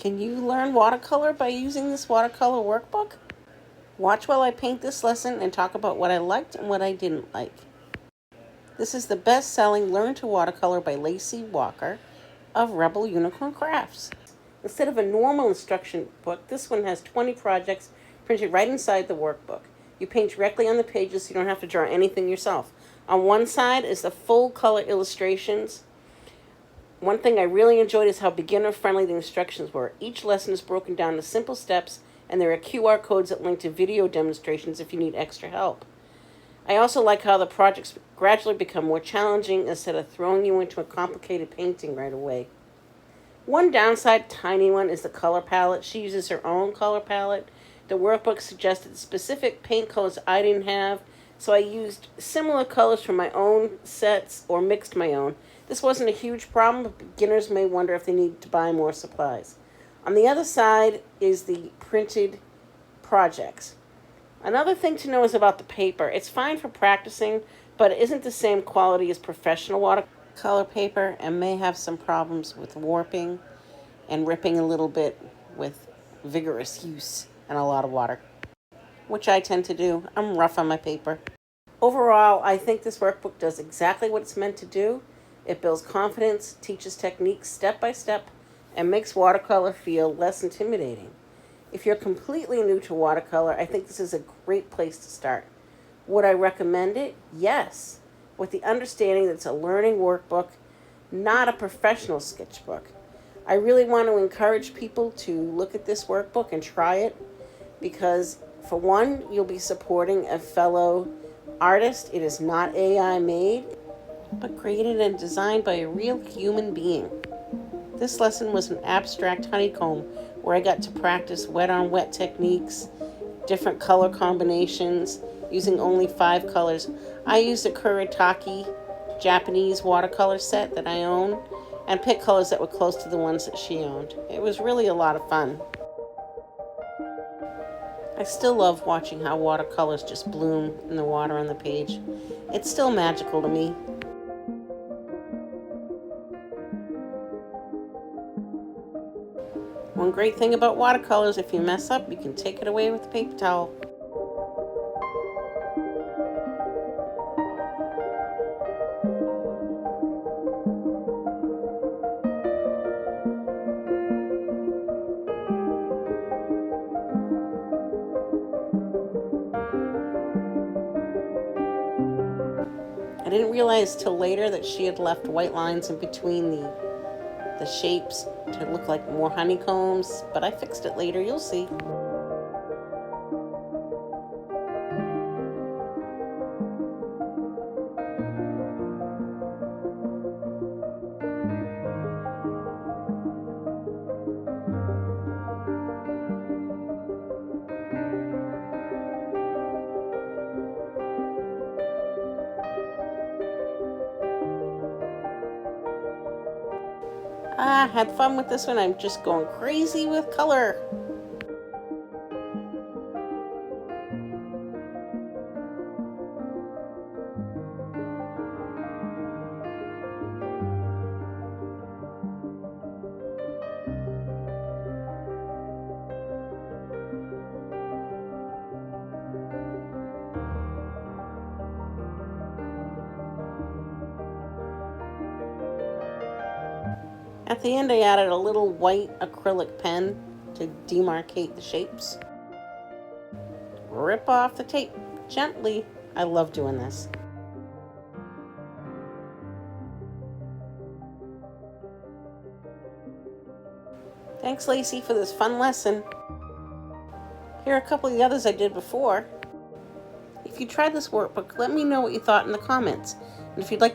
Can you learn watercolor by using this watercolor workbook? Watch while I paint this lesson and talk about what I liked and what I didn't like. This is the best-selling Learn to Watercolor by Lacey Walker of Rebel Unicorn Crafts. Instead of a normal instruction book, this one has 20 projects printed right inside the workbook. You paint directly on the pages so you don't have to draw anything yourself. On one side is the full color illustrations. One thing I really enjoyed is how beginner-friendly the instructions were. Each lesson is broken down into simple steps, and there are QR codes that link to video demonstrations if you need extra help. I also like how the projects gradually become more challenging instead of throwing you into a complicated painting right away. One downside, tiny one, is the color palette. She uses her own color palette. The workbook suggested specific paint colors I didn't have, so I used similar colors from my own sets or mixed my own. This wasn't a huge problem, but beginners may wonder if they need to buy more supplies. On the other side is the printed projects. Another thing to know is about the paper. It's fine for practicing, but it isn't the same quality as professional watercolor paper and may have some problems with warping and ripping a little bit with vigorous use and a lot of water, which I tend to do. I'm rough on my paper. Overall, I think this workbook does exactly what it's meant to do. It builds confidence, teaches techniques step by step, and makes watercolor feel less intimidating. If you're completely new to watercolor, I think this is a great place to start. Would I recommend it? Yes, with the understanding that it's a learning workbook, not a professional sketchbook. I really want to encourage people to look at this workbook and try it because, for one, you'll be supporting a fellow artist. It is not AI made, but created and designed by a real human being. This lesson was an abstract honeycomb where I got to practice wet-on-wet techniques, different color combinations, using only 5 colors. I used a Kuretake Japanese watercolor set that I own and picked colors that were close to the ones that she owned. It was really a lot of fun. I still love watching how watercolors just bloom in the water on the page. It's still magical to me. One great thing about watercolors, if you mess up, you can take it away with a paper towel. I didn't realize till later that she had left white lines in between the shapes to look like more honeycombs, but I fixed it later, you'll see. Had fun with this one. I'm just going crazy with color. At the end, I added a little white acrylic pen to demarcate the shapes. Rip off the tape gently. I love doing this. Thanks, Lacey, for this fun lesson. Here are a couple of the others I did before. If you tried this workbook, let me know what you thought in the comments. And if you'd like to